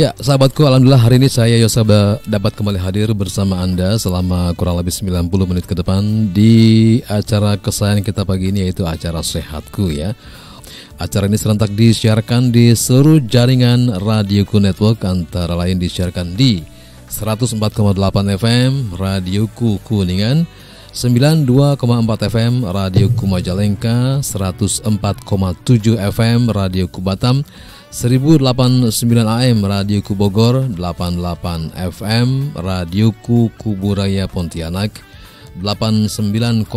Ya, sahabatku, alhamdulillah hari ini saya Yosa dapat kembali hadir bersama Anda selama kurang lebih 90 menit ke depan di acara kesayangan kita pagi ini, yaitu acara Sehatku ya. Acara ini serentak disiarkan di seluruh jaringan Radioku Network, antara lain disiarkan di 104,8 FM Radioku Kuningan, 92,4 FM Radioku Majalengka, 104,7 FM Radioku Batam, 1089 AM Radioku Bogor, 88 FM Radioku Kuburaya Pontianak, 89,6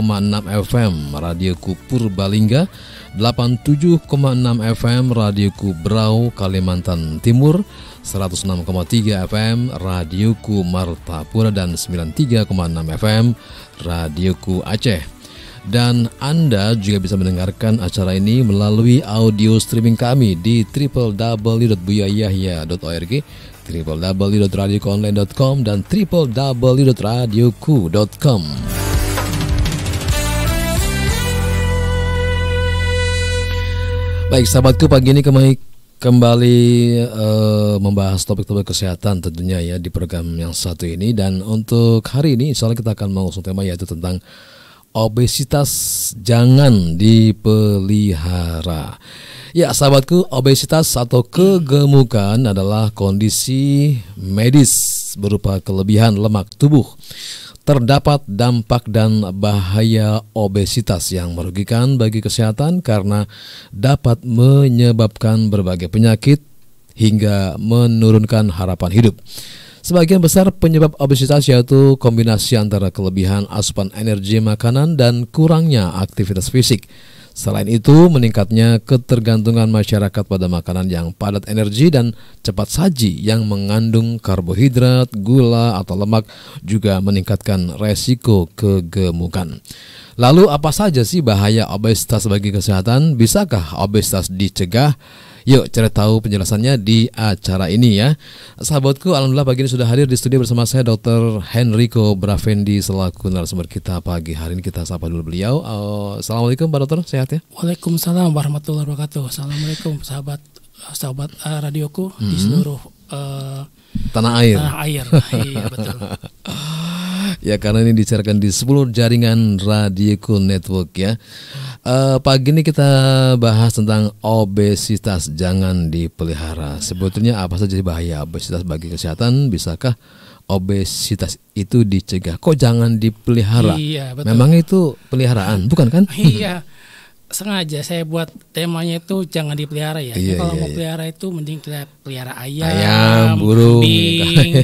FM Radioku Purbalingga, 87,6 FM Radioku Berau Kalimantan Timur, 106,3 FM Radioku Martapura, dan 93,6 FM Radioku Aceh. Dan Anda juga bisa mendengarkan acara ini melalui audio streaming kami di www.buyayahya.org, www.radiokuonline.com, dan www.radioku.com. Baik sahabatku, pagi ini kembali membahas topik-topik kesehatan tentunya ya di program yang satu ini. Dan untuk hari ini insya Allah kita akan mengusung tema, yaitu tentang obesitas jangan dipelihara. Ya sahabatku, obesitas atau kegemukan adalah kondisi medis berupa kelebihan lemak tubuh. Terdapat dampak dan bahaya obesitas yang merugikan bagi kesehatan karena dapat menyebabkan berbagai penyakit hingga menurunkan harapan hidup. Sebagian besar penyebab obesitas yaitu kombinasi antara kelebihan asupan energi makanan dan kurangnya aktivitas fisik. Selain itu, meningkatnya ketergantungan masyarakat pada makanan yang padat energi dan cepat saji yang mengandung karbohidrat, gula, atau lemak juga meningkatkan resiko kegemukan. Lalu apa saja sih bahaya obesitas bagi kesehatan? Bisakah obesitas dicegah? Yuk cari tahu penjelasannya di acara ini ya. Sahabatku, alhamdulillah pagi ini sudah hadir di studio bersama saya Dr. Henrico Bravendi selaku narasumber kita pagi hari ini. Kita sapa dulu beliau. Assalamualaikum Pak Dokter, sehat ya? Waalaikumsalam warahmatullahi wabarakatuh. Assalamualaikum sahabat radioku di seluruh tanah air. Iya betul. Ya, karena ini disiarkan di 10 jaringan Radioku Network ya. Pagi ini kita bahas tentang obesitas jangan dipelihara. Sebetulnya apa saja bahaya obesitas bagi kesehatan? Bisakah obesitas itu dicegah? Kok jangan dipelihara? Iya, betul. Memang itu peliharaan, bukan kan? Iya. Sengaja saya buat temanya itu jangan dipelihara ya. Iya, kalau mau iya. pelihara itu mending kita pelihara ayam, burung, kambing,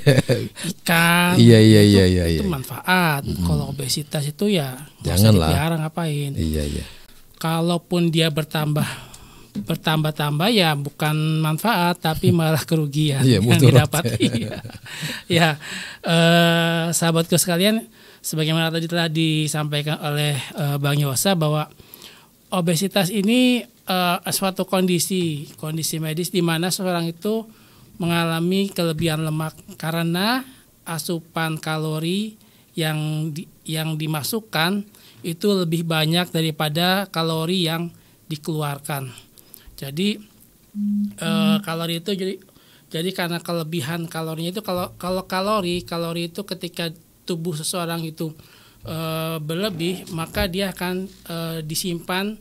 ikan. Iya. Itu manfaat. Kalau obesitas itu ya Janganlah. dipelihara, ngapain? Iya. Kalaupun dia bertambah ya bukan manfaat tapi malah kerugian Iya, yang didapat. Ya, sahabatku sekalian, sebagaimana tadi telah disampaikan oleh Bang Yosa bahwa obesitas ini suatu kondisi medis di mana seseorang itu mengalami kelebihan lemak karena asupan kalori yang dimasukkan itu lebih banyak daripada kalori yang dikeluarkan. Jadi kalori itu jadi karena kelebihan kalorinya itu, kalau kalori itu ketika tubuh seseorang itu berlebih, maka dia akan disimpan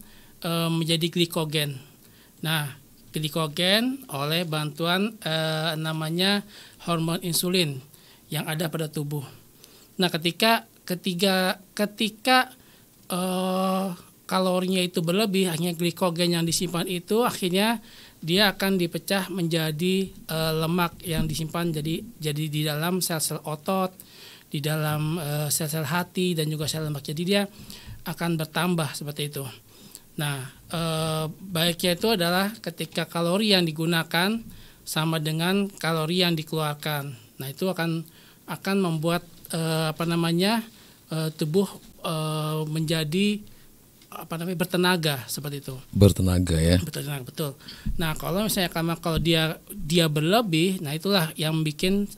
menjadi glikogen. Nah, glikogen oleh bantuan namanya hormon insulin yang ada pada tubuh. Nah, ketika kalorinya itu berlebih, akhirnya glikogen yang disimpan itu akhirnya dia akan dipecah menjadi lemak yang disimpan jadi di dalam sel-sel otot, di dalam sel-sel hati, dan juga sel lemak. Jadi dia akan bertambah seperti itu. Nah, baiknya itu adalah ketika kalori yang digunakan sama dengan kalori yang dikeluarkan. Nah, itu akan membuat tubuh menjadi bertenaga seperti itu. Bertenaga ya. Bertenaga, betul. Nah, kalau misalnya kalau dia berlebih, nah itulah yang bikin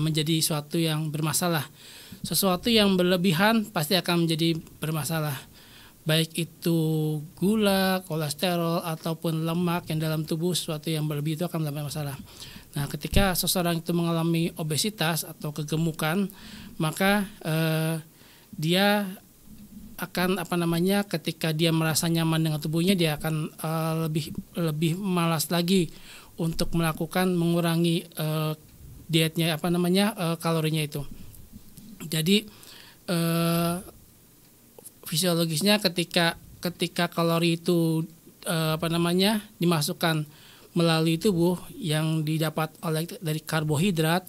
menjadi suatu yang bermasalah. Sesuatu yang berlebihan pasti akan menjadi bermasalah. Baik itu gula, kolesterol ataupun lemak yang dalam tubuh, sesuatu yang berlebih itu akan menjadi masalah. Nah, ketika seseorang itu mengalami obesitas atau kegemukan, maka dia akan ketika dia merasa nyaman dengan tubuhnya, dia akan lebih malas lagi untuk mengurangi dietnya kalorinya itu. Jadi fisiologisnya ketika kalori itu dimasukkan melalui tubuh yang didapat dari karbohidrat,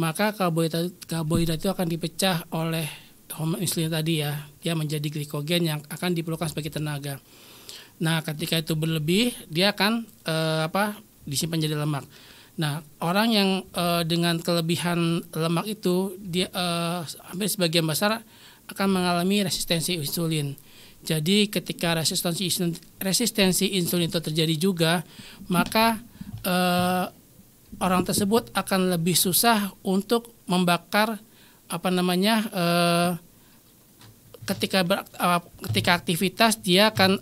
maka karbohidrat itu akan dipecah oleh hormon insulin tadi ya, dia menjadi glikogen yang akan diperlukan sebagai tenaga. Nah, ketika itu berlebih, dia akan disimpan jadi lemak. Nah, orang yang dengan kelebihan lemak itu, dia hampir sebagian besar akan mengalami resistensi insulin. Jadi ketika resistensi insulin itu terjadi juga, maka orang tersebut akan lebih susah untuk membakar ketika aktivitas, dia akan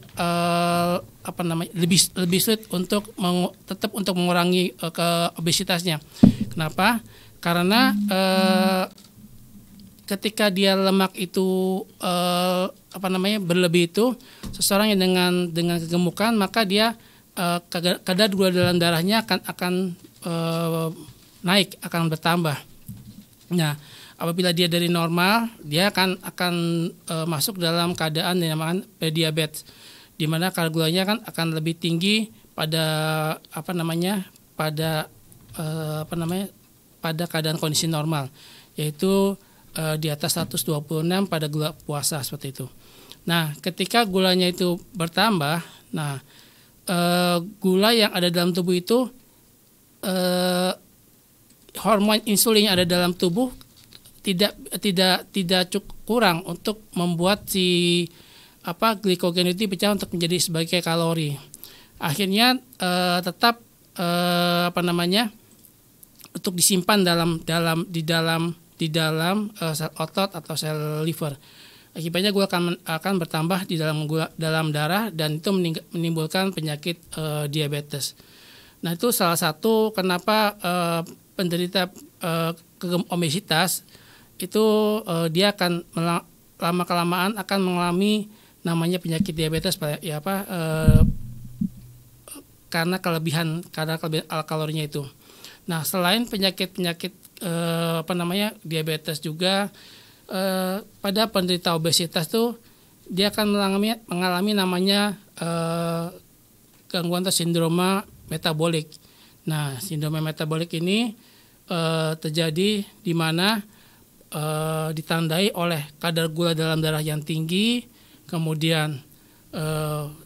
lebih sulit untuk tetap untuk mengurangi obesitasnya. Kenapa? Karena ketika dia lemak itu berlebih itu, seseorang yang dengan kegemukan, maka dia kadar gula dalam darahnya akan naik, akan bertambah. Nah, apabila dia dari normal, dia akan masuk dalam keadaan yang dinamakan prediabetes, di mana kadar gulanya akan lebih tinggi pada pada keadaan kondisi normal, yaitu di atas 126 pada gula puasa seperti itu. Nah, ketika gulanya itu bertambah, gula yang ada dalam tubuh itu, hormon insulin yang ada dalam tubuh tidak cukup kurang untuk membuat si glikogen itu dipecah untuk menjadi sebagai kalori. Akhirnya tetap untuk disimpan di dalam sel otot atau sel liver. Akibatnya gula akan bertambah di dalam darah, dan itu menimbulkan penyakit diabetes. Nah, itu salah satu kenapa penderita obesitas itu dia akan lama-kelamaan akan mengalami namanya penyakit diabetes karena kelebihan kalorinya itu. Nah, selain penyakit diabetes juga, pada penderita obesitas tuh dia akan mengalami namanya gangguan atau sindroma metabolik. Nah, sindroma metabolik ini terjadi di mana ditandai oleh kadar gula dalam darah yang tinggi, kemudian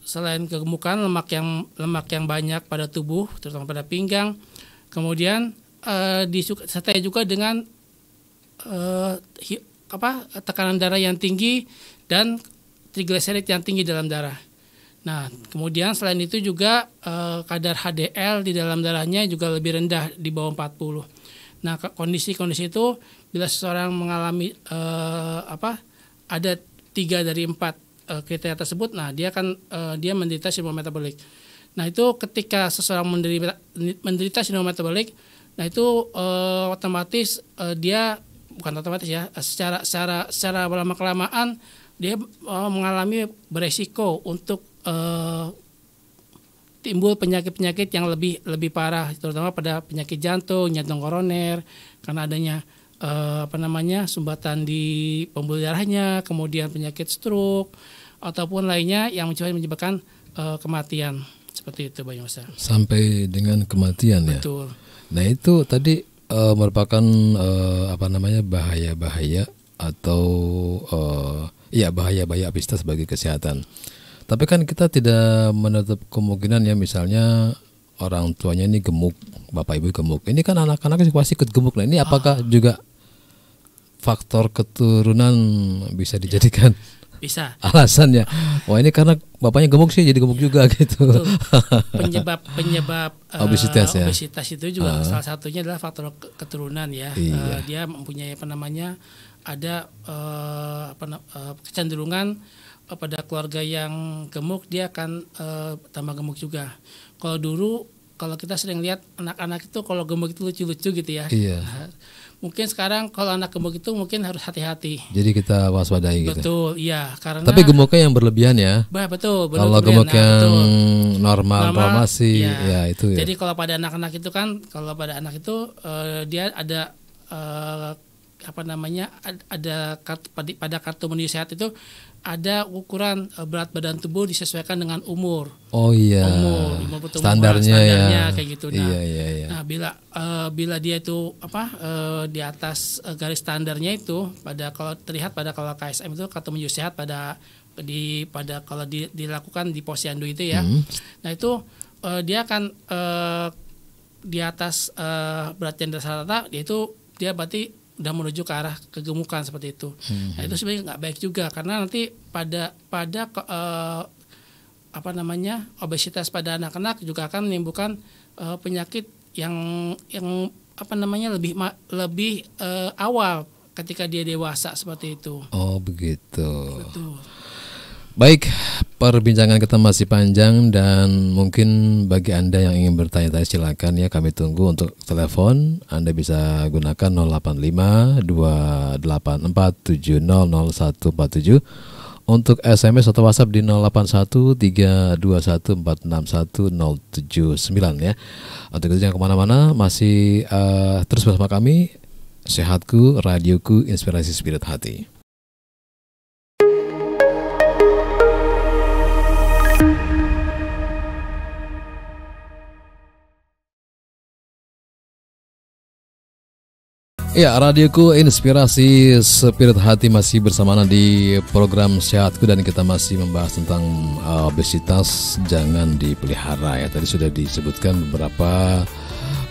selain kegemukan, lemak yang banyak pada tubuh, terutama pada pinggang, kemudian disertai juga dengan tekanan darah yang tinggi dan trigliserid yang tinggi dalam darah. Nah, kemudian selain itu juga kadar HDL di dalam darahnya juga lebih rendah, di bawah 40. Nah, kondisi-kondisi itu bila seseorang mengalami ada 3 dari 4 kriteria tersebut, nah dia menderita sindrom metabolik. Nah, itu ketika seseorang menderita sindrom metabolik, nah itu otomatis dia bukan otomatis ya, secara lama-kelamaan dia mengalami beresiko untuk timbul penyakit-penyakit yang lebih parah, terutama pada penyakit jantung koroner, karena adanya sumbatan di pembuluh darahnya, kemudian penyakit stroke ataupun lainnya yang menyebabkan kematian, seperti itu, Bang Yosa. Sampai dengan kematian. Betul. Ya. Nah, itu tadi merupakan bahaya-bahaya atau bahaya-bahaya obesitas bagi kesehatan. Tapi kan kita tidak menutup kemungkinan ya, misalnya orang tuanya ini gemuk, bapak ibu gemuk. Ini kan anak-anak pasti ikut gemuk. Nah, ini apakah juga faktor keturunan bisa dijadikan bisa alasannya? Wah, ini karena bapaknya gemuk sih jadi gemuk juga gitu. Penyebab obesitas itu juga salah satunya adalah faktor keturunan ya. Iya. Dia mempunyai ada kecenderungan pada keluarga yang gemuk, dia akan tambah gemuk juga. Kalau dulu kalau kita sering lihat anak-anak itu kalau gemuk itu lucu-lucu gitu ya. Iya. Nah, mungkin sekarang kalau anak gemuk itu mungkin harus hati-hati. Jadi kita waspadai gitu. Betul, iya. Karena Tapi gemuknya yang berlebihan ya. betul. Kalau gemuk yang normal masih ya itu ya. Jadi kalau pada anak-anak itu kan, dia ada ada pada kartu menuju sehat itu ada ukuran berat badan tubuh disesuaikan dengan umur. Oh iya. Umur standarnya ya. Kayak gitu. Nah, iya. Nah, bila dia itu di atas garis standarnya itu kalau terlihat pada kalau KSM itu kartu menuju sehat kalau dilakukan di posyandu itu ya. Nah, itu dia akan di atas berat badan rata-rata, yaitu dia berarti udah menuju ke arah kegemukan seperti itu. Nah, itu sebenarnya nggak baik juga karena nanti pada obesitas pada anak-anak juga akan menimbulkan penyakit yang lebih awal ketika dia dewasa seperti itu. Oh begitu. Betul. Baik, perbincangan kita masih panjang dan mungkin bagi Anda yang ingin bertanya-tanya silakan ya, kami tunggu untuk telepon. Anda bisa gunakan 085 284 700147. Untuk SMS atau WhatsApp di 081 321 461 079 ya. Untuk itu jangan kemana-mana, masih terus bersama kami, Sehatku, Radioku, Inspirasi Spirit Hati. Ya, Radioku Inspirasi Spirit Hati masih bersama Anda di program Sehatku dan kita masih membahas tentang obesitas, jangan dipelihara ya. Tadi sudah disebutkan beberapa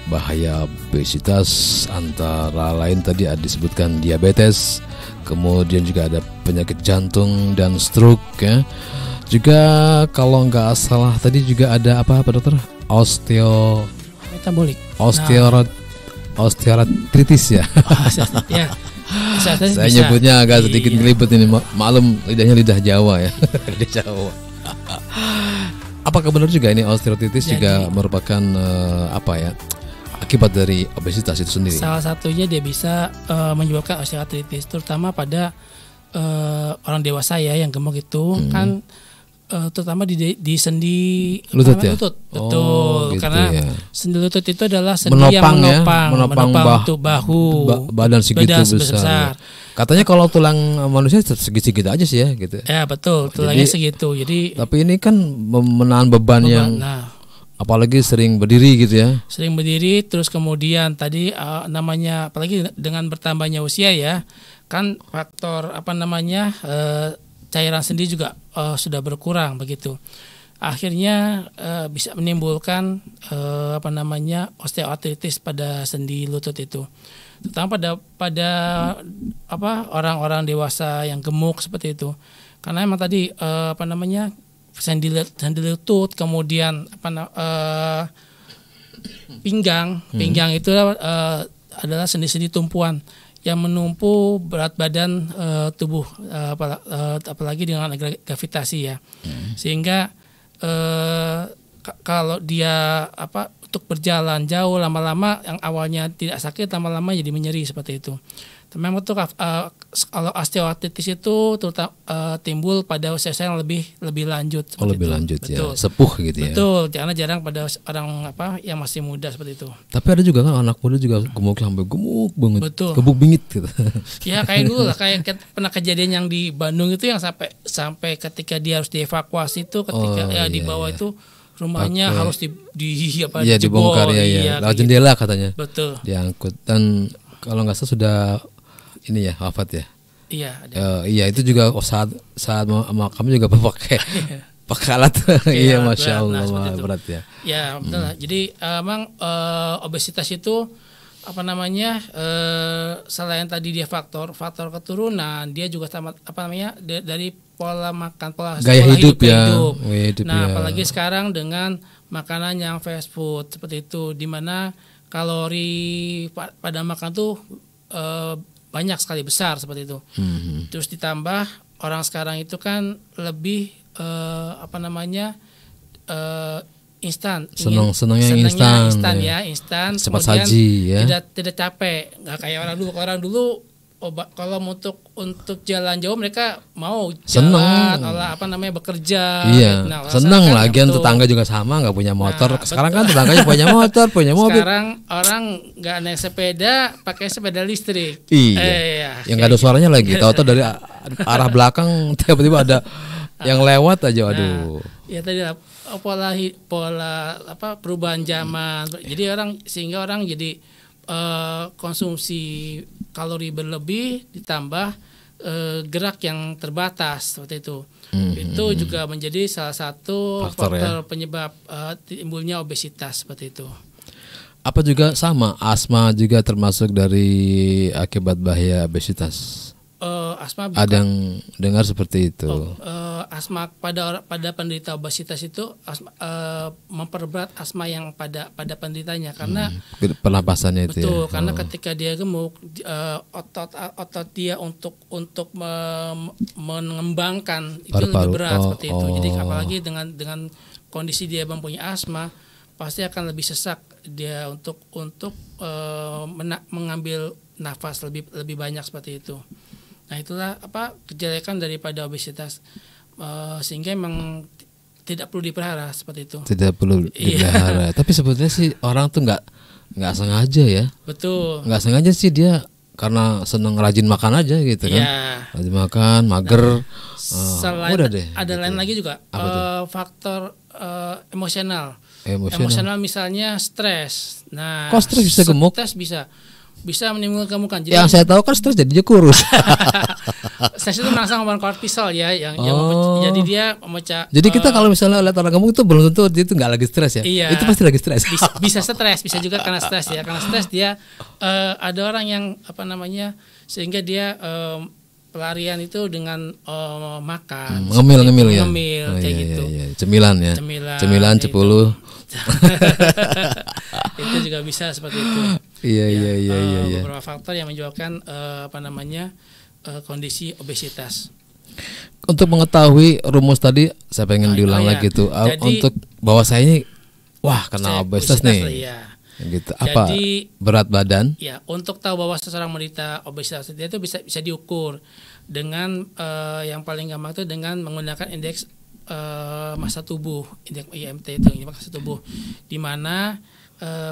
bahaya obesitas, antara lain tadi ada disebutkan diabetes, kemudian juga ada penyakit jantung dan stroke ya. Juga kalau nggak salah tadi juga ada apa dokter? Metabolik. Osteoartritis ya. Ya. Saya nyebutnya agak sedikit ngelibet ini. Maklum lidahnya lidah Jawa ya. Lidah Jawa. Apakah benar juga ini osteoartritis juga merupakan akibat dari obesitas itu sendiri? Salah satunya dia bisa menyebabkan osteoartritis, terutama pada orang dewasa ya yang gemuk itu kan. Terutama di sendi lutut ya? Lutut. Betul, gitu karena ya. sendi lutut itu adalah sendi yang menopang untuk bahu, badan segitu besar. Katanya kalau tulang manusia segit-segit aja sih ya gitu. Ya betul, tulangnya segitu. Jadi tapi ini kan menahan beban yang apalagi sering berdiri gitu ya. Sering berdiri, terus kemudian tadi apalagi dengan bertambahnya usia ya, kan faktor cairan sendi juga sudah berkurang begitu. Akhirnya bisa menimbulkan osteoartritis pada sendi lutut itu. Terutama pada orang-orang dewasa yang gemuk seperti itu. Karena emang tadi sendi lutut, kemudian pinggang itu adalah sendi-sendi tumpuan yang menumpu berat badan tubuh, apalagi dengan gravitasi ya. Sehingga kalau dia untuk berjalan jauh lama-lama yang awalnya tidak sakit lama-lama jadi menyeri seperti itu. Memang betul kalau osteoartritis itu timbul pada usia yang lebih lanjut. Lebih lanjut ya, sepuh gitu ya. Betul, karena jarang pada orang yang masih muda seperti itu. Tapi ada juga kan anak muda juga gemuk sampai gemuk banget. Betul. Gebuk bingit gitu. Ya kayak dulu lah, kayak pernah kejadian yang di Bandung itu yang sampai ketika dia harus dievakuasi itu ketika dibawa itu rumahnya harus dibongkar ya. Lewat jendela katanya. Betul. Diangkut dan kalau nggak salah sudah ini ya wafat ya. Iya. Iya itu juga saat makam juga pakai alat. Iya masya Allah berat ya. Ya betul lah. Jadi emang obesitas itu selain tadi dia faktor keturunan, dia juga dari pola makan, pola hidup. Apalagi sekarang dengan makanan yang fast food seperti itu, di mana kalori pada makan tuh banyak sekali, besar seperti itu. Terus ditambah orang sekarang itu kan lebih instan, senangnya instan ya, instan, cepat kemudian saji ya. tidak capek, nggak kayak orang dulu kalau untuk jalan jauh mereka mau jalan, bekerja. Iya, Nah, seneng kan lagian tetangga juga sama nggak punya motor. Sekarang kan tetangganya punya motor, punya mobil. Sekarang orang nggak naik sepeda, pakai sepeda listrik. Iya. Yang nggak ada suaranya lagi. Tahu-tahu dari arah belakang tiba-tiba ada yang lewat aja. Aduh. Ya tadi pola perubahan zaman. Jadi sehingga orang jadi konsumsi kalori berlebih ditambah gerak yang terbatas seperti itu. Itu juga menjadi salah satu faktor penyebab timbulnya obesitas seperti itu. Apa juga sama asma juga termasuk dari akibat bahaya obesitas? Asma ada yang dengar seperti itu. Asma pada penderita obesitas itu memperberat asma yang pada penderitanya karena pernapasannya itu. Betul, karena ketika dia gemuk, otot dia untuk mengembangkan itu lebih berat seperti itu. Jadi apalagi dengan kondisi dia mempunyai asma, pasti akan lebih sesak dia untuk mengambil nafas lebih banyak seperti itu. Nah, itulah kejelekan daripada obesitas, sehingga memang tidak perlu dipelihara seperti itu. Tidak perlu dipelihara. Tapi sebetulnya sih orang tuh nggak sengaja ya. Betul. Nggak sengaja sih dia karena seneng rajin makan aja gitu kan. Rajin makan, mager. Selain udah deh. Ada gitu lain lagi juga faktor emosional. Emosional misalnya stres. Nah, kok stres bisa gemuk? Stres bisa menimbulkan kegemukan. Jadi, yang saya tahu kan stres jadinya kurus. Stres itu merangsang hormon kortisol ya, yang jadi dia memecah. Jadi kita kalau misalnya lihat orang gemuk itu belum tentu dia itu nggak lagi stres ya. Iya, itu pasti lagi stres. Bisa stres, bisa juga karena stres ya. Karena stres dia ada orang yang sehingga dia pelarian itu dengan makan, ngemil ya. Kayak gitu. Iya. Cemilan ya. Cemilan 10. Itu juga bisa seperti itu. Iya. Beberapa faktor yang menyebabkan kondisi obesitas. Untuk mengetahui rumus tadi, saya pengen diulang lagi tuh. Untuk bahwa saya ini kena obesitas nih. Iya. Gitu. Apa? Jadi, berat badan? Ya, untuk tahu bahwa seseorang menderita obesitas itu bisa diukur dengan yang paling gampang itu dengan menggunakan indeks massa tubuh, indeks IMT itu, indeks massa tubuh, di mana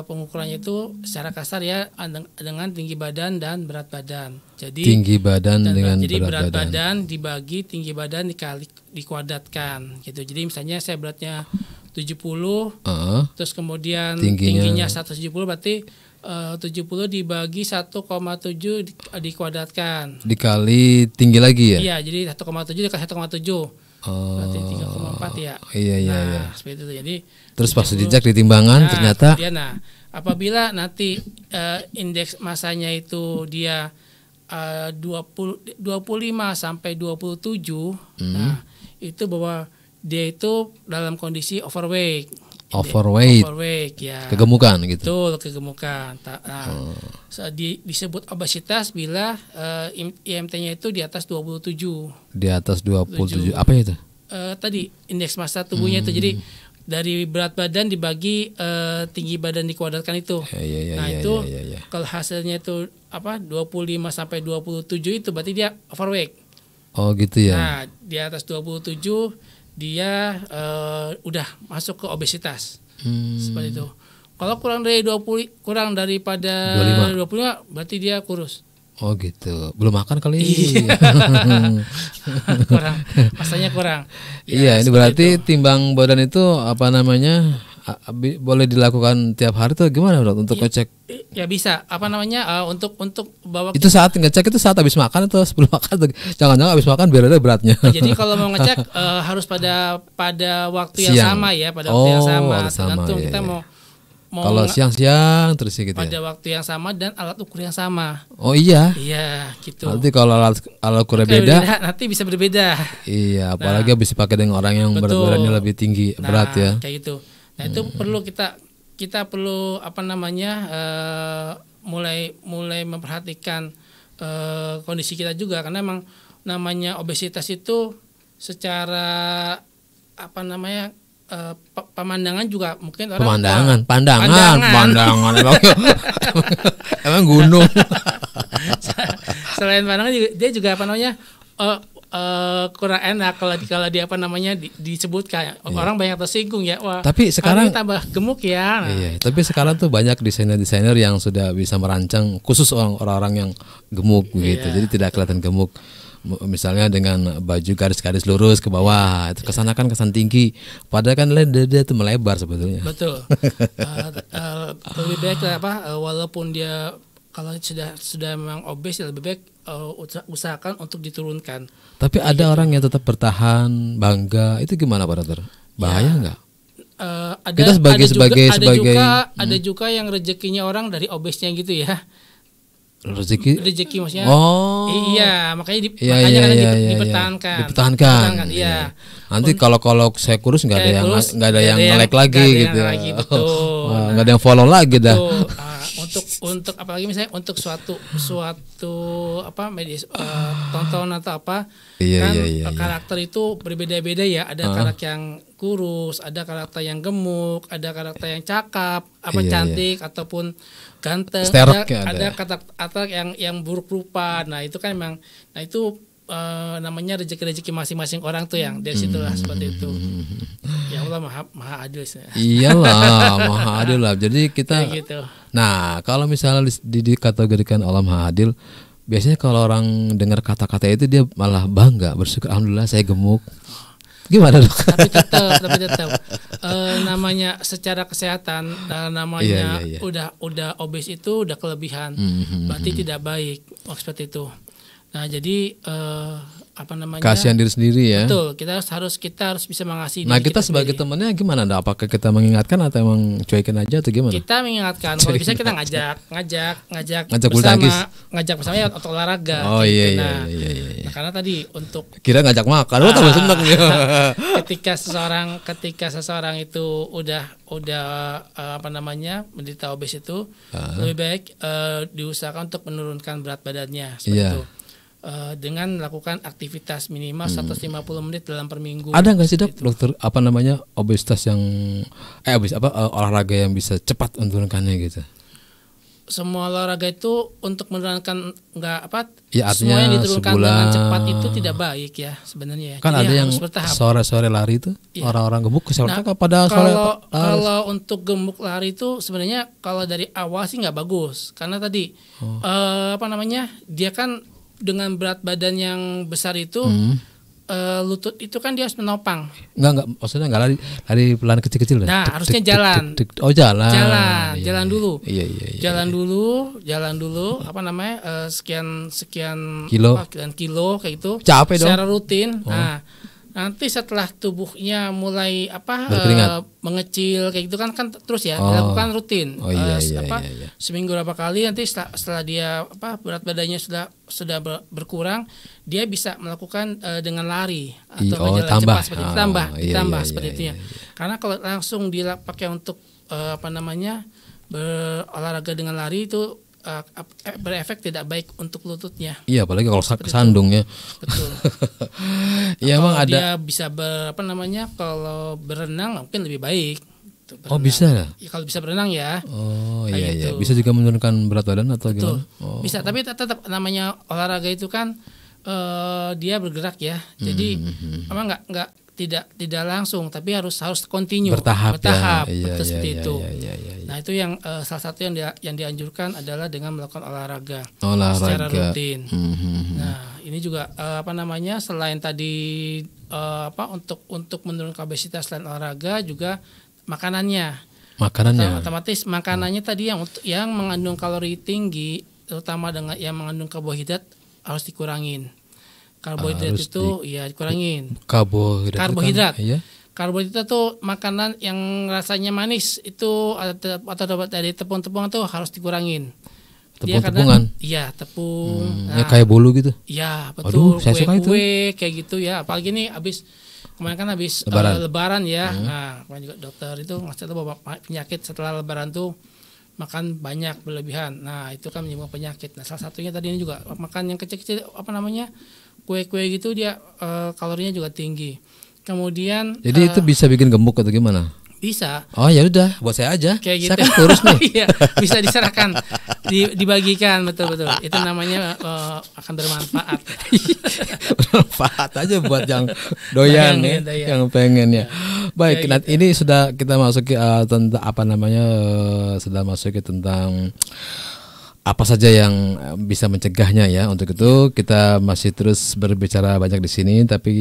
pengukurannya itu secara kasar ya dengan tinggi badan dan berat badan. Jadi tinggi badan dengan jadi berat badan dibagi tinggi badan dikuadratkan gitu. Jadi misalnya saya beratnya 70, terus kemudian tingginya 170, berarti 70 dibagi 1,7 dikuadratkan. Dikali tinggi lagi ya? Iya, jadi 1,7 dikali 1,7. Berarti 3,4 ya. Iya. Seperti itu. Jadi terus pas dijak di timbangan ternyata. Apabila nanti indeks masanya itu dia 25 sampai 27, nah itu bahwa dia itu dalam kondisi overweight ya. Kegemukan gitu. Betul, kegemukan. Disebut obesitas bila IMT-nya itu di atas 27. Di atas 27. Apa itu? Tadi indeks massa tubuhnya itu. Jadi dari berat badan dibagi tinggi badan dikuadratkan itu. Itu kalau hasilnya itu 25 sampai 27 itu berarti dia overweight. Oh gitu ya. Nah, di atas 27 dia udah masuk ke obesitas. Seperti itu. Kalau kurang daripada 25 berarti dia kurus. Oh gitu. Belum makan kali. Kurang. Masanya kurang. Iya, ini berarti timbang badan itu boleh dilakukan tiap hari tuh gimana untuk ngecek? Ya bisa. Untuk bawa itu saat ngecek itu saat habis makan atau sebelum makan? Jangan-jangan habis makan biar ada beratnya. Jadi kalau mau ngecek harus pada waktu yang sama ya, pada waktu yang sama. Tergantung kita mau kalau siang-siang terus gitu pada waktu yang sama dan alat ukur yang sama. Oh iya. Iya, gitu. Nanti kalau alat ukurnya beda, nanti bisa berbeda. Iya, apalagi habis dipakai dengan orang yang berat badannya lebih tinggi, berat ya. Kayak gitu. Nah, itu perlu kita perlu mulai memperhatikan kondisi kita juga, karena memang namanya obesitas itu secara pemandangan juga mungkin orang pandangan emang gunung. Selain pandangan juga, dia juga apa namanya kurang enak kalau dia apa namanya disebutkan orang banyak tersinggung ya. Wah, tapi sekarang tambah gemuk ya. Nah. Iya, tapi sekarang tuh banyak desainer-desainer yang sudah bisa merancang khusus orang-orang yang gemuk begitu. Jadi tidak kelihatan gemuk. Misalnya dengan baju garis-garis lurus ke bawah, itu kesana kan kesan tinggi, padahal kan dia itu melebar sebetulnya. Betul. Lebih baik walaupun dia kalau sudah memang obes, lebih baik usahakan untuk diturunkan. Tapi ada orang yang tetap bertahan, bangga, itu gimana Pak Dokter? Bahaya nggak? Kita ada juga yang rezekinya orang dari obesnya gitu ya. Rezeki maksudnya. Oh. Iya, makanya dipertahankan. Iya. Nanti kalau saya kurus nggak ada yang like lagi gitu. Nggak ada yang follow lagi dah. Untuk apalagi misalnya untuk suatu media tontonan atau apa karakter itu berbeda-beda ya. Ada karakter yang kurus, ada karakter yang gemuk, ada karakter yang cakap, cantik ataupun ganteng, ada karakter yang buruk rupa. Nah itu kan memang, namanya rezeki masing-masing orang tuh yang dari situlah seperti itu. Ya Allah maha adil sih. Iyalah maha adil lah. Jadi kita. Gitu. Nah kalau misalnya dikategorikan Allah maha adil, biasanya kalau orang dengar kata-kata itu dia malah bangga, bersyukur alhamdulillah saya gemuk. Gimana dok? Tapi tetap namanya secara kesehatan namanya udah obes itu udah kelebihan, berarti tidak baik seperti itu. Nah jadi kasihan diri sendiri ya. Betul, kita harus bisa mengasihi. Nah kita sebagai temannya gimana? Apakah kita mengingatkan atau emang cuekin aja atau gimana? Kita mengingatkan, kalau bisa kita ngajak bersama ya untuk olahraga. Oh gitu. Nah, karena tadi untuk kira ngajak makan, tambah seneng ya. ketika seseorang itu udah menderita obes itu lebih baik diusahakan untuk menurunkan berat badannya seperti itu. Dengan melakukan aktivitas minimal 150 menit dalam per minggu. Ada nggak sih dokter obesitas yang olahraga yang bisa cepat menurunkannya gitu? Semua olahraga itu untuk menurunkan artinya semua yang diturunkan sebulan, dengan cepat itu tidak baik ya sebenarnya. Kan jadi ada yang sore-sore lari itu orang-orang gemuk pada sore. Kalau untuk gemuk lari itu sebenarnya kalau dari awal sih nggak bagus karena tadi dia kan dengan berat badan yang besar itu lutut itu kan dia harus menopang. Enggak, maksudnya enggak lari pelan kecil-kecil. Nah, harusnya jalan. Jalan dulu. Iya. Jalan dulu sekian kilo kayak itu. Capek dong. Secara rutin. Nah, nanti setelah tubuhnya mulai mengecil kayak gitu kan terus ya dilakukan rutin. Seminggu berapa kali nanti setelah dia berat badannya sudah berkurang, dia bisa melakukan dengan lari atau jalan cepat seperti itu, ditambah seperti itu ya. Karena kalau langsung dipakai untuk berolahraga dengan lari itu berefek tidak baik untuk lututnya. Iya, apalagi kalau kesandung ya. Betul. Iya, emang ada. Dia bisa kalau berenang mungkin lebih baik. Berenang. Oh, bisa ya? Kalau bisa berenang ya. Oh, iya gitu. Bisa juga menurunkan berat badan atau betul. Gimana? Oh. Bisa, tapi tetap namanya olahraga itu kan dia bergerak ya. Jadi emang tidak langsung, tapi harus continue, bertahap ya. Seperti itu. Nah itu yang salah satu yang dianjurkan adalah dengan melakukan olahraga secara rutin. Nah ini juga selain tadi untuk menurunkan obesitas selain olahraga juga makanannya. Otomatis makanannya tadi yang mengandung kalori tinggi, terutama dengan yang mengandung karbohidrat harus dikurangin. Karbohidrat itu dikurangin. Karbohidrat. Iya. Karbohidrat itu makanan yang rasanya manis itu atau dari tepung-tepung itu harus dikurangin. Tepung-tepungan. Iya, tepung. Kayak bolu gitu. Iya, betul. Aduh, saya suka kue kayak gitu ya. Apalagi nih kemarin kan habis lebaran ya. Nah, kemarin juga dokter itu ngasih tahu bahwa penyakit setelah lebaran tuh makan banyak berlebihan. Nah, itu kan menyebabkan penyakit. Nah, salah satunya tadi ini juga makan yang kecil-kecil kue-kue gitu dia kalorinya juga tinggi. Kemudian Jadi itu bisa bikin gemuk atau gimana? bisa Oh ya udah, buat saya aja. kayak Saya gitu. kan kurus nih. Iya, bisa diserahkan, dibagikan, betul. Itu namanya akan bermanfaat. Bermanfaat aja buat yang doyan ya, Doyan. yang pengen ya. Baik, Kayak nah, ini sudah kita masuk ke tentang apa namanya, sudah masuk ke tentang apa saja yang bisa mencegahnya ya. Untuk itu kita masih terus berbicara banyak di sini, tapi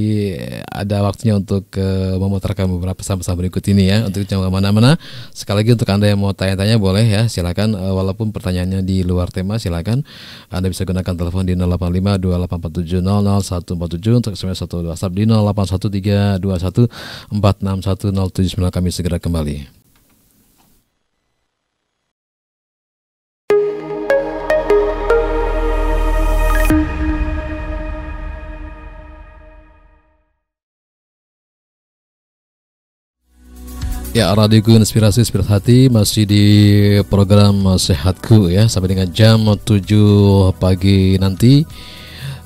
ada waktunya untuk memutarkan beberapa pesan-pesan berikut ini ya. Untuk jangan kemana-mana. Sekali lagi untuk Anda yang mau tanya-tanya boleh ya, silakan. Walaupun pertanyaannya di luar tema, silakan. Anda bisa gunakan telepon di 085 2847 00147 untuk SMS atau WhatsApp di 081321 461079. Kami segera kembali. Ya, radioku Inspirasi Hati masih di program Sehatku ya, sampai dengan jam 7 pagi nanti.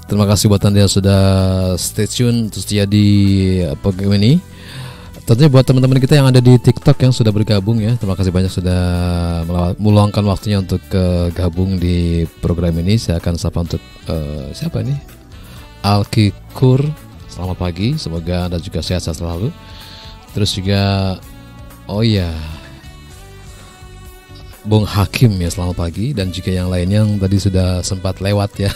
Terima kasih buat Anda yang sudah stay tune terus setia di program ini. Tentunya buat teman-teman kita yang ada di TikTok yang sudah bergabung ya, terima kasih banyak sudah meluangkan waktunya untuk gabung di program ini. Saya akan sapa untuk siapa ini? Alkikur, selamat pagi, semoga Anda juga sehat selalu. Terus juga oh ya, Bung Hakim ya, selamat pagi, dan juga yang lain yang tadi sudah sempat lewat ya.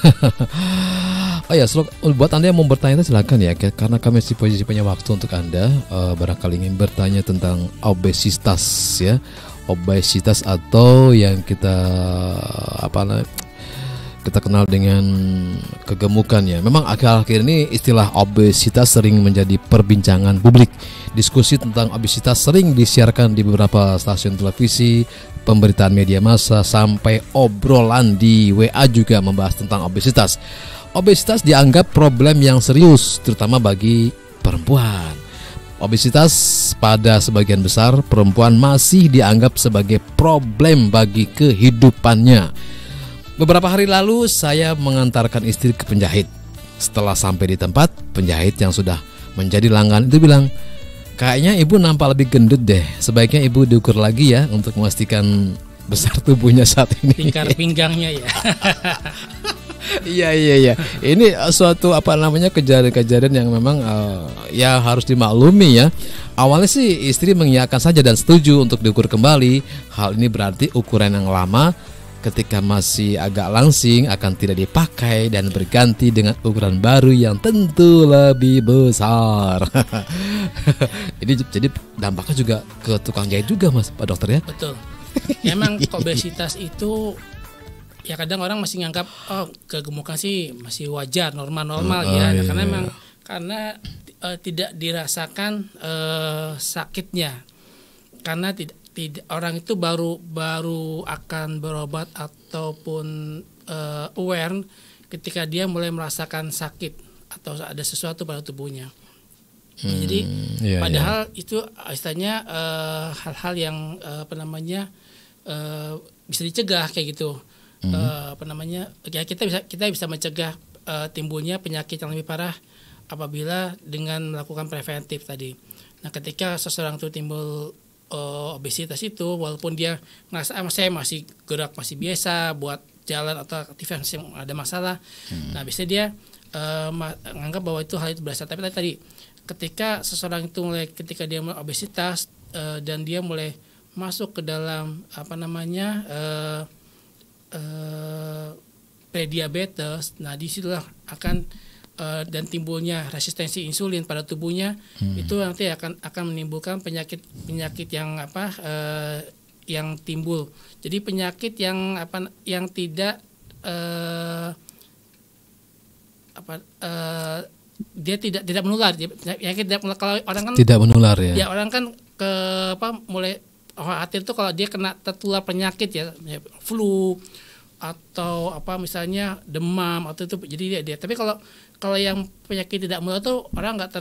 Oh ya, buat Anda yang mau bertanya silakan ya, karena kami masih punya waktu untuk Anda barangkali ingin bertanya tentang obesitas ya, obesitas atau yang kita kita kenal dengan kegemukan ya. Memang akhir-akhir ini istilah obesitas sering menjadi perbincangan publik. Diskusi tentang obesitas sering disiarkan di beberapa stasiun televisi, pemberitaan media massa, sampai obrolan di WA juga membahas tentang obesitas. Obesitas dianggap problem yang serius, terutama bagi perempuan. Obesitas pada sebagian besar perempuan masih dianggap sebagai problem bagi kehidupannya. Beberapa hari lalu saya mengantarkan istri ke penjahit. Setelah sampai di tempat, penjahit yang sudah menjadi langganan itu bilang, kayaknya ibu nampak lebih gendut deh. Sebaiknya ibu diukur lagi ya untuk memastikan besar tubuhnya saat ini. Lingkar pinggangnya ya. Iya. Ini suatu kejadian yang memang ya harus dimaklumi ya. Awalnya sih istri mengiyakan saja dan setuju untuk diukur kembali. Hal ini berarti ukuran yang lama ketika masih agak langsing akan tidak dipakai dan berganti dengan ukuran baru yang tentu lebih besar. Jadi dampaknya juga ke tukang jahit juga, Mas, Pak Dokter ya. Betul. Emang obesitas itu ya kadang orang masih nganggap kegemukan sih masih wajar, normal ya. Iya. Karena tidak dirasakan sakitnya. Karena tidak orang itu baru akan berobat ataupun aware ketika dia mulai merasakan sakit atau ada sesuatu pada tubuhnya. Jadi padahal itu istilahnya hal-hal yang bisa dicegah kayak gitu. Ya kita bisa mencegah timbulnya penyakit yang lebih parah apabila dengan melakukan preventif tadi. Nah, ketika seseorang itu timbul obesitas itu, walaupun dia merasa saya masih gerak masih biasa, buat jalan atau aktivitas yang ada masalah, nah biasanya dia menganggap bahwa itu hal itu biasa. Tapi tadi ketika seseorang itu ketika dia mulai obesitas dan dia mulai masuk ke dalam prediabetes, nah disitulah akan dan timbulnya resistensi insulin pada tubuhnya, itu nanti akan menimbulkan penyakit yang yang timbul. Jadi penyakit yang tidak dia tidak menular. Penyakit tidak menular. Kalau orang kan tidak menular ya. Ya orang kan mulai khawatir tuh kalau dia kena tertular penyakit ya flu atau misalnya demam atau itu, jadi dia. Tapi kalau yang penyakit tidak menular tuh orang nggak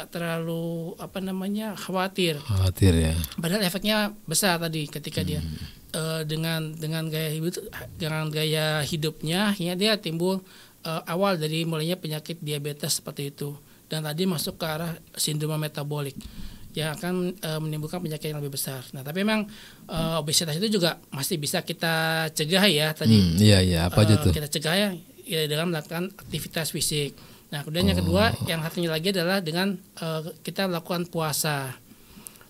terlalu khawatir ya. Padahal efeknya besar tadi ketika dia dengan gaya hidupnya ya dia timbul awal dari mulainya penyakit diabetes seperti itu. dan tadi masuk ke arah sindrom metabolik yang akan menimbulkan penyakit yang lebih besar. Nah, tapi memang obesitas itu juga masih bisa kita cegah ya tadi. Iya, apa aja tuh? Kita cegah ya dengan melakukan aktivitas fisik. Nah, kemudian yang kedua, yang satunya lagi adalah dengan kita melakukan puasa.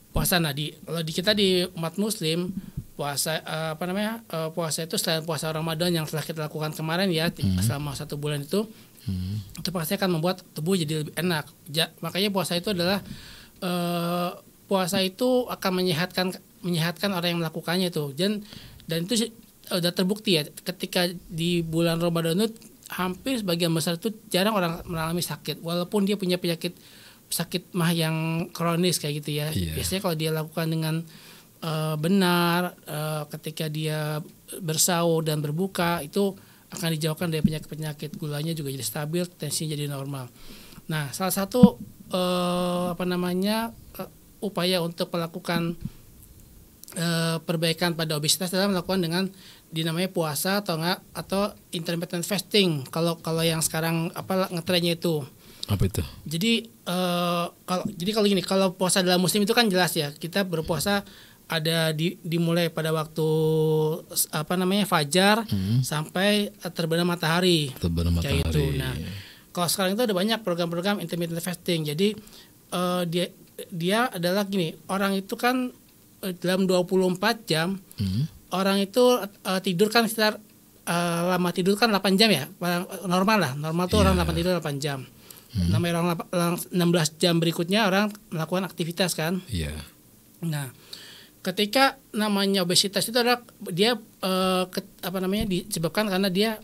Puasa, nah kalau kita di umat Muslim puasa puasa itu selain puasa Ramadan yang telah kita lakukan kemarin ya selama 1 bulan itu pasti akan membuat tubuh jadi lebih enak. Makanya puasa itu adalah puasa itu akan menyehatkan orang yang melakukannya itu. Dan itu sudah terbukti ya, ketika di bulan Ramadan itu hampir sebagian besar itu jarang orang mengalami sakit walaupun dia punya sakit mah yang kronis kayak gitu ya. Biasanya kalau dia lakukan dengan benar, ketika dia bersahur dan berbuka itu akan dijauhkan dari penyakit-penyakit, gulanya juga jadi stabil, tensinya jadi normal. Nah, salah satu upaya untuk melakukan perbaikan pada obesitas adalah melakukan dengan dinamanya puasa atau intermittent fasting. Kalau yang sekarang ngetrennya itu. Apa itu? Jadi kalau gini, kalau puasa dalam Muslim itu kan jelas ya, kita berpuasa ada dimulai pada waktu fajar sampai terbenam matahari. Kayak itu. Nah, kalau sekarang itu ada banyak program-program intermittent fasting. Jadi dia adalah gini, orang itu kan dalam 24 jam orang itu tidur kan sekitar lama tidur kan 8 jam ya, normal tuh orang 8 tidur 8 jam. Namanya orang 16 jam berikutnya orang melakukan aktivitas kan. Nah, ketika namanya obesitas itu adalah dia disebabkan karena dia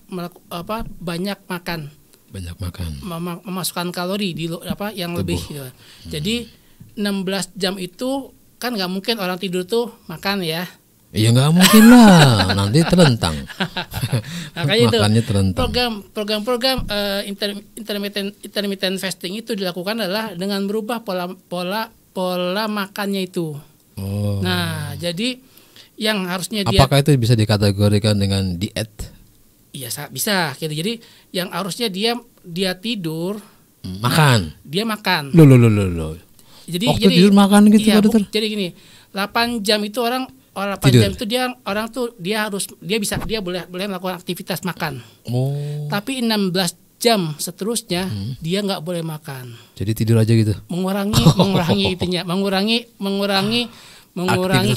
banyak makan, memasukkan kalori yang lebih gitu. Jadi 16 jam itu kan nggak mungkin orang tidur tuh makan ya. Iya nggak mungkin lah, nanti terentang. Makanya itu program intermittent fasting itu dilakukan adalah dengan berubah pola makannya itu. Nah, jadi yang harusnya apakah itu bisa dikategorikan dengan diet? Iya, bisa gitu. Jadi yang harusnya dia tidur, makan. Dia makan. Loh. Jadi tidur makan gitu, Pak Dokter. Jadi gini, 8 jam itu orang 8 tidur. jam itu dia boleh melakukan aktivitas makan. Tapi 16 jam seterusnya dia nggak boleh makan. Jadi tidur aja gitu. Mengurangi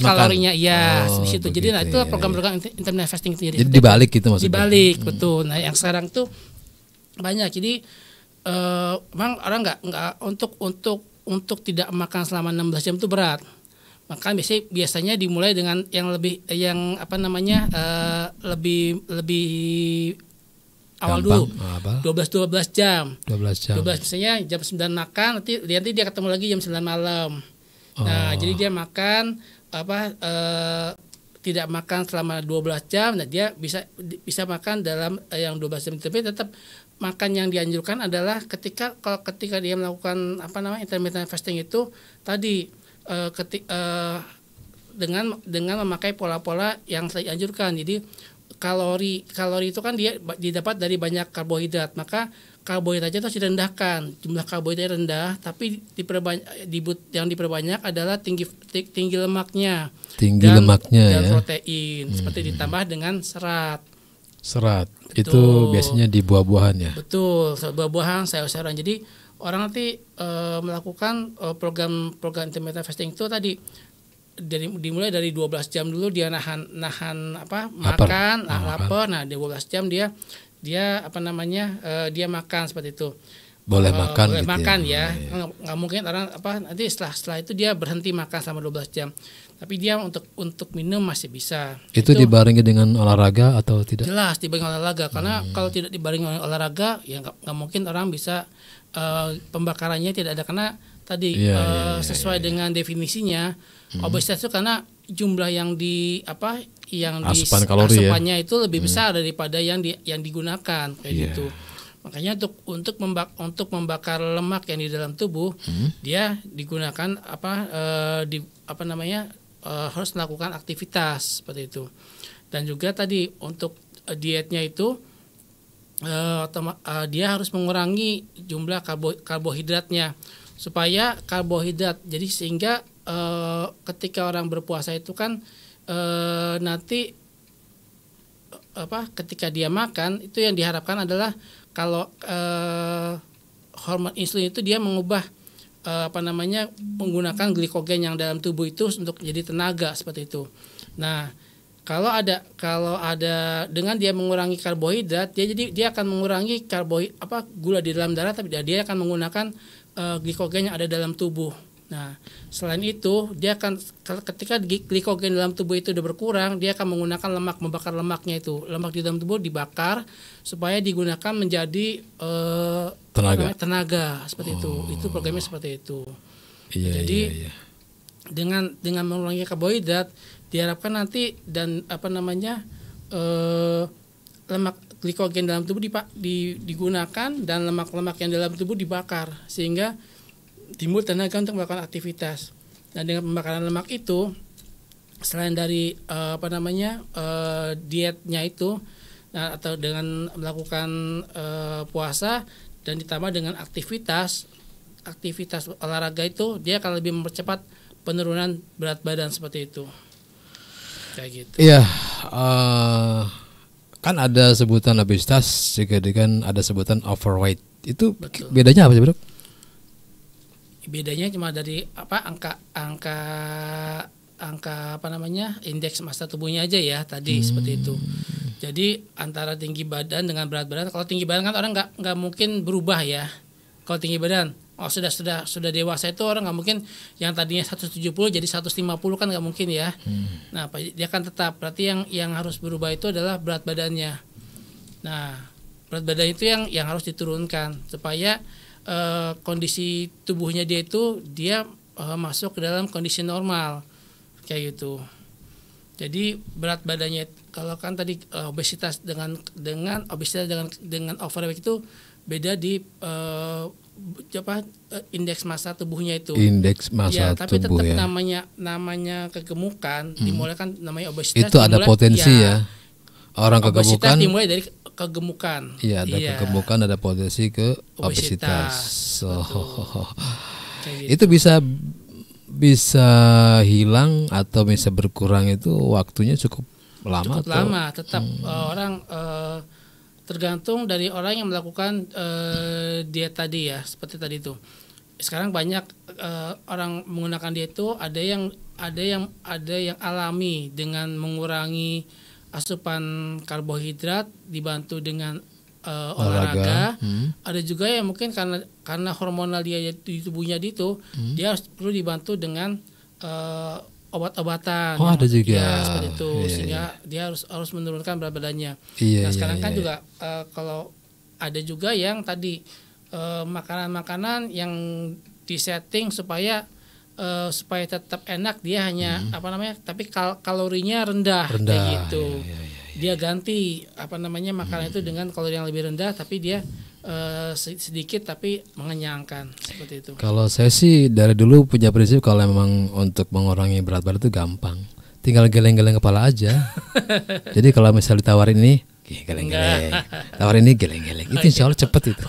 kalorinya. Iya, di situ. Jadi itu program-program intermittent fasting itu. Jadi dibalik gitu maksudnya. Dibalik, betul. Nah, yang sekarang tuh banyak. Jadi memang orang nggak untuk tidak makan selama 16 jam itu berat. Maka biasanya dimulai dengan yang lebih lebih awal dulu. 12 jam. 12 misalnya jam 9 makan, nanti dia ketemu lagi jam 9 malam. Nah, jadi dia makan tidak makan selama 12 jam. Nah, dia bisa makan dalam yang 12 jam, tapi tetap makan yang dianjurkan adalah ketika dia melakukan intermittent fasting itu tadi dengan memakai pola-pola yang saya anjurkan. Jadi kalori itu kan dia didapat dari banyak karbohidrat, maka karbohidratnya itu harus direndahkan. Jumlah karbohidrat rendah, tapi yang diperbanyak adalah tinggi lemaknya, dan protein, seperti ditambah dengan serat. Betul. Itu biasanya di buah-buahan ya. Betul, buah-buahan, sayur-sayuran. Jadi orang nanti melakukan program intermittent fasting itu tadi dimulai dari 12 jam dulu dia nahan makan, lapar. Nah, di 12 jam dia dia makan seperti itu. Boleh makan boleh gitu makan ya. Nggak mungkin orang nanti setelah itu dia berhenti makan selama 12 jam. Tapi dia untuk minum masih bisa. Itu dibarengi dengan olahraga atau tidak? Jelas dibarengi olahraga, karena kalau tidak dibarengi olahraga ya nggak mungkin orang bisa pembakarannya tidak ada, karena tadi sesuai dengan definisinya obesitas itu karena jumlah yang asupannya itu lebih besar daripada yang digunakan kayak gitu. Makanya untuk membakar lemak yang di dalam tubuh dia digunakan harus melakukan aktivitas seperti itu. Dan juga tadi untuk dietnya itu dia harus mengurangi jumlah karbohidratnya supaya karbohidrat jadi sehingga ketika orang berpuasa itu kan nanti ketika dia makan itu yang diharapkan adalah kalau hormon insulin itu dia mengubah menggunakan glikogen yang dalam tubuh itu untuk jadi tenaga seperti itu. Nah, kalau ada dengan dia mengurangi karbohidrat, dia akan mengurangi gula di dalam darah, tapi dia akan menggunakan glikogen yang ada dalam tubuh. Nah, selain itu dia akan ketika glikogen dalam tubuh itu udah berkurang, dia akan menggunakan lemak, membakar lemaknya itu. Lemak di dalam tubuh dibakar supaya digunakan menjadi tenaga seperti itu. Itu programnya seperti itu. Jadi dengan mengurangi karbohidrat diharapkan nanti dan lemak glikogen dalam tubuh digunakan dan lemak-lemak yang dalam tubuh dibakar sehingga timbul tenaga untuk melakukan aktivitas. Nah, dengan pembakaran lemak itu selain dari dietnya itu atau dengan melakukan puasa dan ditambah dengan aktivitas olahraga itu dia akan lebih mempercepat penurunan berat badan seperti itu. Kayak gitu. Iya, kan ada sebutan obesitas, juga kan ada sebutan overweight. Itu betul. Bedanya apa sih, Bro? Bedanya cuma dari angka indeks massa tubuhnya aja ya tadi seperti itu. Jadi antara tinggi badan dengan berat badan, kalau tinggi badan kan orang nggak mungkin berubah ya. Kalau tinggi badan, sudah dewasa itu orang nggak mungkin yang tadinya 170 jadi 150 kan nggak mungkin ya. Nah, dia kan tetap. Berarti yang harus berubah itu adalah berat badannya. Nah, berat badan itu yang harus diturunkan supaya kondisi tubuhnya dia masuk ke dalam kondisi normal kayak gitu. Jadi berat badannya kalau kan tadi obesitas dengan overweight itu beda di indeks massa tubuhnya itu. Indeks massa tapi tubuh tetap ya. namanya kegemukan dimulai kan namanya obesitas. Itu ada potensi ya. Orang kegemukan dimulai dari kegemukan. Iya, ada kegemukan, ada potensi ke obesitas. Itu bisa hilang atau bisa berkurang itu waktunya cukup lama. Cukup lama, tetap orang tergantung dari orang yang melakukan diet tadi ya, seperti tadi itu. Sekarang banyak orang menggunakan diet itu ada yang alami dengan mengurangi asupan karbohidrat dibantu dengan olahraga. Ada juga yang mungkin karena hormonal dia di tubuhnya dia perlu dibantu dengan obat-obatan. Ada juga. Ya, seperti itu sehingga dia harus menurunkan berat badannya. Sekarang kan juga kalau ada juga yang tadi makanan-makanan yang disetting supaya tetap enak, dia hanya tapi kalorinya rendah kayak gitu. Dia ganti makanan itu dengan kalori yang lebih rendah tapi dia sedikit tapi mengenyangkan seperti itu. Kalau saya sih dari dulu punya prinsip kalau memang untuk mengurangi berat badan itu gampang, tinggal geleng-geleng kepala aja. Jadi kalau misalnya ditawarin ini geleng-geleng, tawarin ini geleng-geleng, itu insya Allah cepet itu.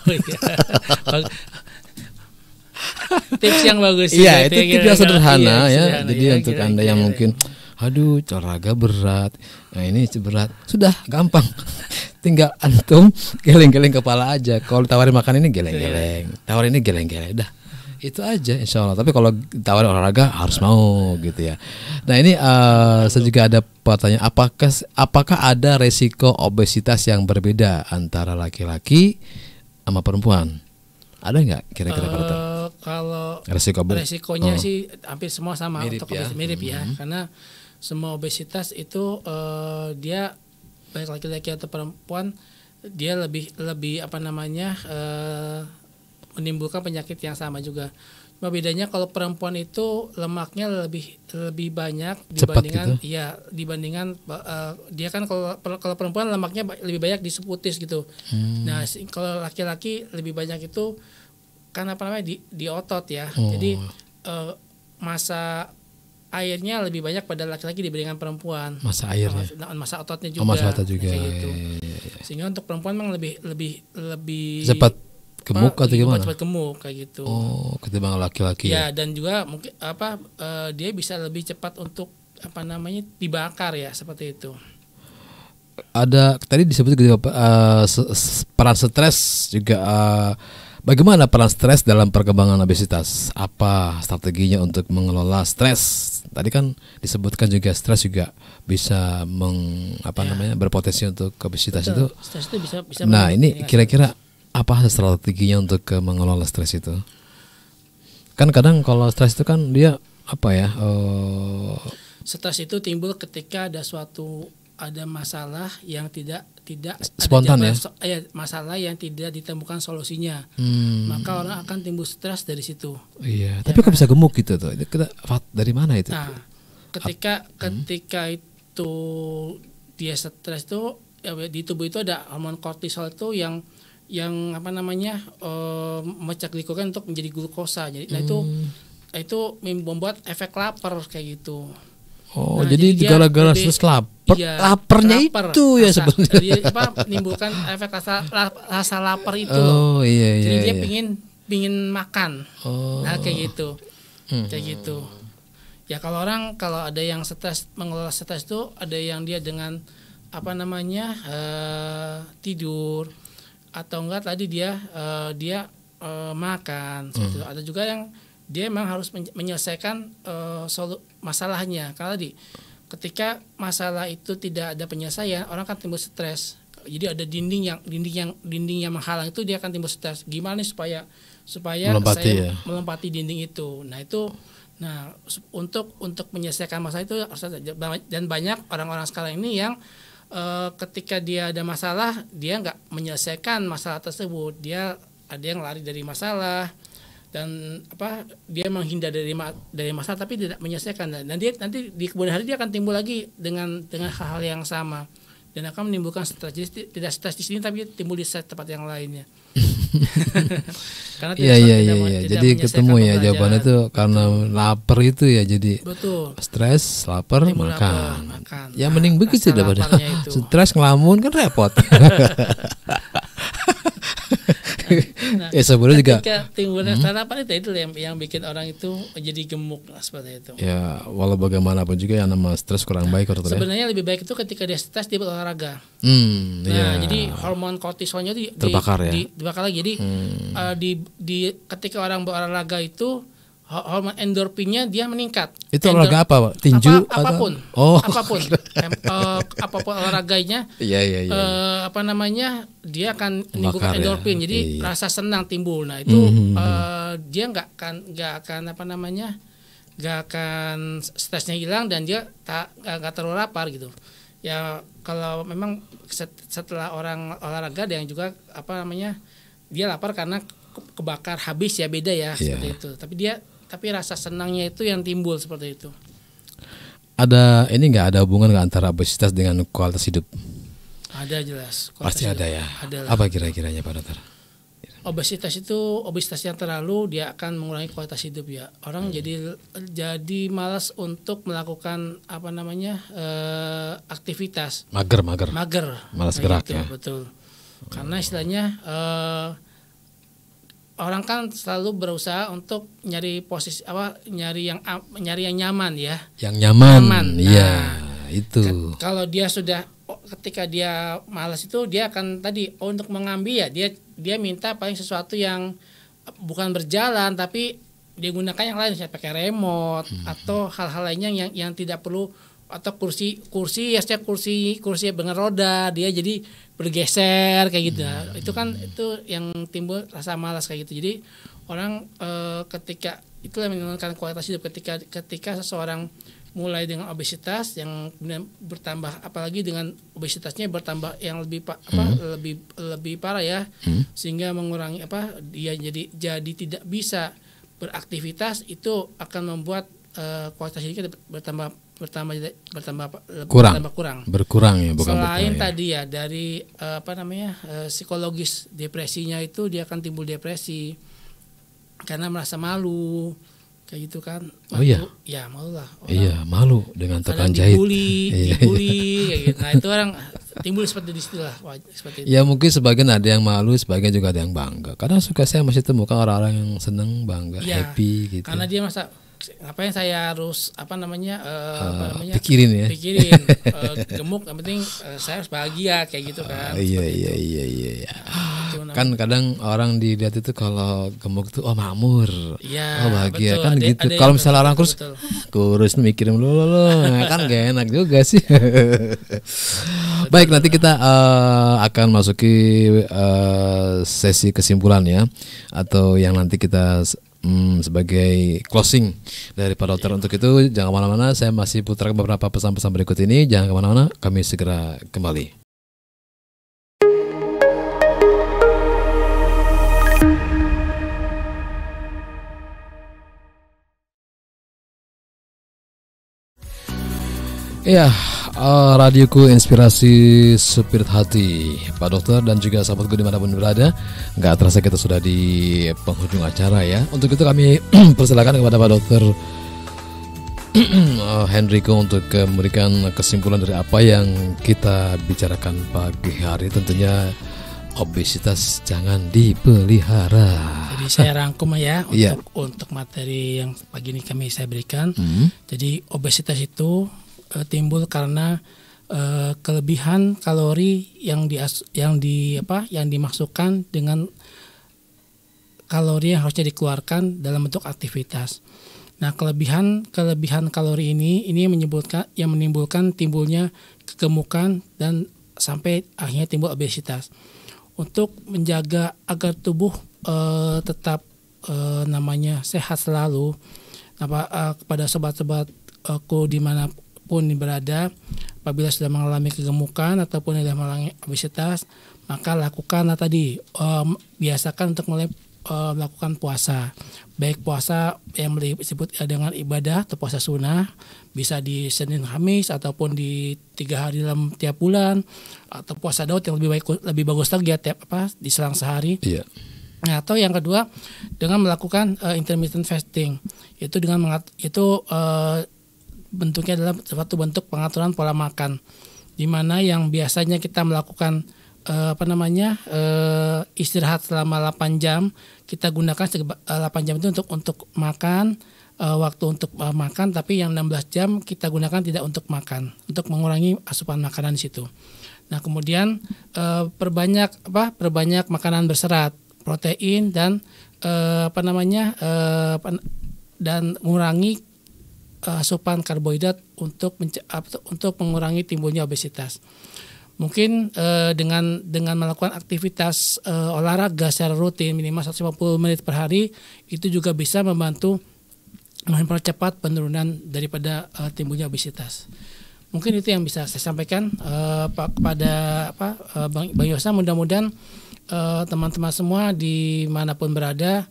Tips yang bagus. Iya, itu tips yang sederhana ya. Jadi untuk Anda yang mungkin olahraga berat, nah ini berat, sudah gampang. Tinggal antum geleng-geleng kepala aja. Kalau tawarin makan ini geleng-geleng, tawarin ini geleng-geleng, udah itu aja insya Allah. Tapi kalau tawarin olahraga harus mau gitu ya. Nah ini saya juga ada pertanyaan, apakah ada resiko obesitas yang berbeda antara laki-laki sama perempuan? Ada nggak kira-kira Pak Dokter? Kalau resikonya sih hampir semua sama, mirip ya, karena semua obesitas itu dia baik laki-laki atau perempuan dia lebih menimbulkan penyakit yang sama juga. Cuma bedanya kalau perempuan itu lemaknya lebih banyak dibandingkan dia kan kalau perempuan lemaknya lebih banyak di subkutis gitu. Nah, kalau laki-laki lebih banyak itu kan di otot ya. Jadi massa airnya lebih banyak pada laki-laki dibandingkan perempuan. Masa airnya. Masa ototnya juga. Masa otot juga. Kayak gitu. Iya. Sehingga untuk perempuan memang lebih Cepat gemuk atau gimana? Cepat gemuk kayak gitu. Oh, ketimbang laki-laki ya. Dan juga mungkin dia bisa lebih cepat untuk dibakar ya, seperti itu. Ada tadi disebut juga peran stres juga. Bagaimana peran stres dalam perkembangan obesitas? Apa strateginya untuk mengelola stres? Tadi kan disebutkan juga stres juga bisa berpotensi untuk obesitas. Betul. Itu. Stres itu bisa nah, ini kira-kira apa strateginya untuk mengelola stres itu? Kan kadang kalau stres itu kan dia stres itu timbul ketika ada masalah yang tidak spontan masalah yang tidak ditemukan solusinya, maka orang akan timbul stres dari situ. Iya, tapi kok bisa gemuk gitu tuh? Kita dari mana itu? Nah, ketika itu dia stres tuh di tubuh itu ada hormon kortisol itu yang memecah glikogen untuk menjadi glukosa. Jadi itu membuat efek lapar kayak gitu. Oh, jadi gara-gara stres lapar, laparnya itu ya sebenarnya. Menimbulkan efek rasa lapar itu. Oh, iya. Jadi dia pingin makan. Oh. Nah, kayak gitu. Kayak gitu. Ya kalau ada yang stres, mengelola stres itu ada yang dia dengan tidur, atau enggak tadi dia makan. Ada juga yang dia memang harus menyelesaikan masalahnya. Karena ketika masalah itu tidak ada penyelesaian, orang akan timbul stres. Jadi ada dinding yang menghalang, itu dia akan timbul stres. Gimana nih supaya melompati dinding itu. Nah, untuk menyelesaikan masalah itu dan banyak orang-orang sekarang ini yang ketika dia ada masalah, dia nggak menyelesaikan masalah tersebut. Dia ada yang lari dari masalah. Dan dia menghindar dari masalah tapi tidak menyelesaikan, dan dia nanti di kemudian hari dia akan timbul lagi dengan hal-hal yang sama dan akan menimbulkan stres. Jadi tidak stres di sini tapi timbul di tempat yang lainnya. Karena iya. Jadi ketemu ya jawabannya itu karena lapar itu ya, jadi betul. Stres, lapar, makan. Ya mending begitu daripada stres ngelamun kan repot. Nah, sebenarnya juga timbulnya sarapan itu yang bikin orang itu jadi gemuk seperti itu. Ya, walau bagaimanapun juga yang nama stres kurang baik. Sebenarnya lebih baik itu ketika dia stres dia berolahraga. Jadi hormon kortisolnya terbakar dibakar lagi. Jadi ketika orang berolahraga itu hormon endorfinnya dia meningkat. Itu olahraga apa, Pak? Tinju apapun. Apapun. Apapun olahraganya. Iya. Dia akan menimbulkan endorfin. Jadi rasa senang timbul. Nah, itu dia nggak akan stresnya hilang dan dia nggak terlalu lapar gitu. Ya kalau memang setelah orang olahraga ada yang juga dia lapar karena kebakar habis ya, beda ya seperti itu. Tapi rasa senangnya itu yang timbul seperti itu. Ada nggak ada hubungan nggak antara obesitas dengan kualitas hidup? Ada jelas. Pasti ada ya. Adalah. Apa kira-kiranya Pak Dokter? Obesitas yang terlalu dia akan mengurangi kualitas hidup ya. Orang jadi malas untuk melakukan aktivitas. Mager. Malas gerak gitu, ya. Betul. Karena istilahnya orang kan selalu berusaha untuk nyari posisi nyari yang nyaman ya. Yang nyaman. Iya, itu. Kalau dia sudah ketika dia malas itu dia akan untuk mengambil ya dia minta paling sesuatu yang bukan berjalan tapi dia gunakan yang lain, misalnya pakai remote atau hal-hal lainnya yang tidak perlu, atau kursi dengan roda dia jadi bergeser kayak gitu. Itu kan itu yang timbul rasa malas kayak gitu. Jadi orang ketika itu yang menurunkan kualitas hidup, ketika seseorang mulai dengan obesitas yang kemudian bertambah, apalagi dengan obesitasnya bertambah yang lebih parah ya, sehingga mengurangi dia jadi tidak bisa beraktivitas, itu akan membuat kualitas hidupnya berkurang ya, bukan selain berkurang, tadi ya dari psikologis depresinya, itu dia akan timbul depresi karena merasa malu, kayak gitu kan. Oh iya. Ya malu lah. Iya, malu dengan tukang kadang jahit. dibully kayak gitu. Nah itu orang timbul seperti di situ lah, seperti itu. Ya mungkin sebagian ada yang malu, sebagian juga ada yang bangga. Kadang suka saya masih temukan orang-orang yang seneng, bangga, Ya, happy gitu. karena dia masa ngapain saya harus Pikirin ya. gemuk, yang penting saya harus bahagia kayak gitu kan. Iya. Itu Kan kadang orang dilihat itu kalau gemuk tuh makmur. Iya, Oh bahagia betul. kan Ada- gitu. ada Kalau yang misalnya orang betul, kurus mikirin dulu kan gak enak juga sih. Baik, nanti kita akan masuki sesi kesimpulan ya, atau yang nanti kita sebagai closing dari Pak Dokter. Untuk itu jangan kemana-mana, saya masih putarkan beberapa pesan-pesan berikut ini. Jangan kemana-mana, kami segera kembali. Ya, radioku inspirasi spirit hati, Pak Dokter dan juga sahabatku dimanapun berada. Nggak terasa kita sudah di penghujung acara ya. Untuk itu kami persilakan kepada Pak Dokter Henrico untuk memberikan kesimpulan dari apa yang kita bicarakan pagi hari. Tentunya obesitas jangan dipelihara. Jadi saya rangkum ya Iya. untuk materi yang pagi ini saya berikan. Jadi obesitas itu timbul karena kelebihan kalori yang dimasukkan dengan kalori yang harusnya dikeluarkan dalam bentuk aktivitas. Nah, kelebihan kalori ini menimbulkan timbulnya kegemukan dan sampai akhirnya timbul obesitas. Untuk menjaga agar tubuh tetap sehat selalu, kepada sobat-sobatku dimanapun berada, apabila sudah mengalami kegemukan ataupun sudah mengalami obesitas, maka lakukanlah tadi, biasakan untuk mulai melakukan puasa, baik puasa yang disebut dengan ibadah atau puasa sunnah, bisa di Senin Kamis ataupun di 3 hari dalam tiap bulan, atau puasa Daud yang lebih bagus lagi ya di selang sehari. Iya. Nah, atau yang kedua dengan melakukan intermittent fasting, itu bentuknya adalah suatu bentuk pengaturan pola makan, di mana yang biasanya kita melakukan istirahat selama 8 jam, kita gunakan 8 jam itu untuk makan, waktu untuk makan, tapi yang 16 jam kita gunakan tidak untuk makan, untuk mengurangi asupan makanan di situ. Nah, kemudian perbanyak makanan berserat, protein dan dan mengurangi asupan karbohidrat untuk mengurangi timbulnya obesitas. Mungkin dengan melakukan aktivitas olahraga secara rutin minimal 150 menit per hari, itu juga bisa membantu mempercepat penurunan daripada timbulnya obesitas. Mungkin itu yang bisa saya sampaikan kepada Bang Yosa. Mudah-mudahan teman-teman semua dimanapun berada,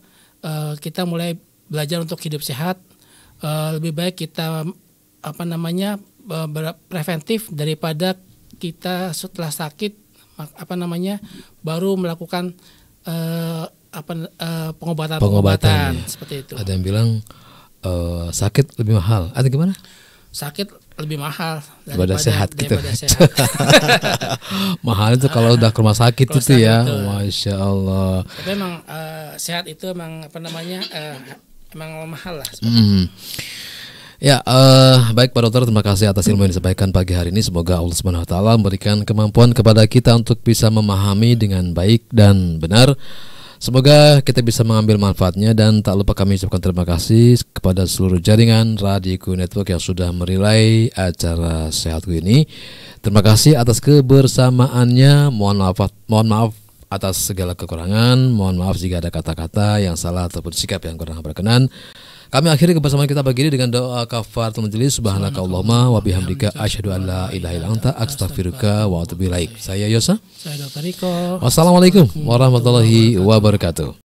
kita mulai belajar untuk hidup sehat. Lebih baik kita preventif daripada kita setelah sakit baru melakukan pengobatan seperti itu. Ada yang bilang sakit lebih mahal. Ada gimana? Sakit lebih mahal daripada sehat gitu. Sehat. Mahal itu kalau udah ke rumah sakit itu ya. Itu. Masya Allah. Tapi memang sehat itu emang emang mahal lah. Ya, baik Pak Dokter, terima kasih atas ilmu yang disampaikan pagi hari ini. Semoga Allah Subhanahu wa taala memberikan kemampuan kepada kita untuk bisa memahami dengan baik dan benar. Semoga kita bisa mengambil manfaatnya, dan tak lupa kami ucapkan terima kasih kepada seluruh jaringan Radioku Network yang sudah merilai acara Sehatku ini. Terima kasih atas kebersamaannya. Mohon maaf atas segala kekurangan. Mohon maaf jika ada kata-kata yang salah ataupun sikap yang kurang berkenan. Kami akhiri kebersamaan kita pagi ini dengan doa kafaratul majelis. Subhanakallahumma wa bihamdika asyhadu an la ilaha illa anta astaghfiruka wa atubu ilaik. Saya Yosa. Saya Dr. Riko. Wassalamualaikum warahmatullahi wabarakatuh.